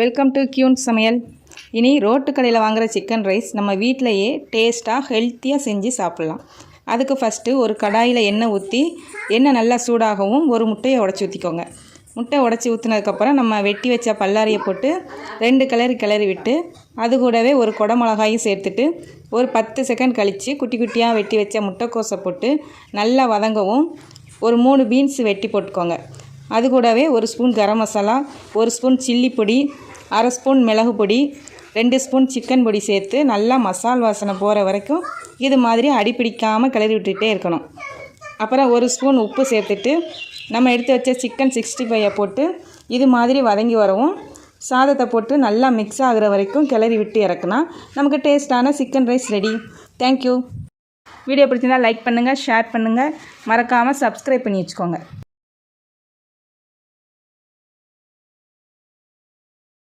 Welcome to queen சமையல். இனி road கடையில் வாங்குகிற சிக்கன் ரைஸ் நம்ம வீட்டிலையே டேஸ்ட்டாக ஹெல்த்தியாக செஞ்சு சாப்பிட்லாம். அதுக்கு ஃபஸ்ட்டு ஒரு கடாயில் எண்ணெய் ஊற்றி எண்ணெய் நல்லா சூடாகவும் ஒரு முட்டையை உடச்சி ஊற்றிக்கோங்க. முட்டை உடச்சி ஊற்றினதுக்கப்புறம் நம்ம வெட்டி வச்ச பல்லாரியை போட்டு 2 கிளறி விட்டு அது கூடவே ஒரு கொடை மிளகாயும் சேர்த்துட்டு ஒரு 10 செகண்ட் கழித்து குட்டி குட்டியாக வெட்டி வச்ச முட்டைக்கோஸை போட்டு நல்லா வதங்கவும் ஒரு 3 பீன்ஸ் வெட்டி போட்டுக்கோங்க. அது கூடவே 1 spoon garam masala, 1 spoon chilli பொடி, 1/2 ஸ்பூன் மிளகு பொடி, 2 ஸ்பூன் சிக்கன் பொடி சேர்த்து நல்லா மசால் வாசனை போகிற வரைக்கும் இது மாதிரி அடிப்பிடிக்காமல் கிளறி விட்டுகிட்டே இருக்கணும். அப்புறம் 1 ஸ்பூன் உப்பு சேர்த்துட்டு நம்ம எடுத்து வச்ச சிக்கன் 65 போட்டு இது மாதிரி வதங்கி வரவும் சாதத்தை போட்டு நல்லா மிக்ஸ் ஆகிற வரைக்கும் கிளறி விட்டு இறக்குனா நமக்கு டேஸ்ட்டான chicken rice ready. Thank you. Video பிடிச்சிருந்தால் லைக் பண்ணுங்கள், ஷேர் பண்ணுங்கள், மறக்காமல் சப்ஸ்கிரைப் பண்ணி வச்சுக்கோங்க.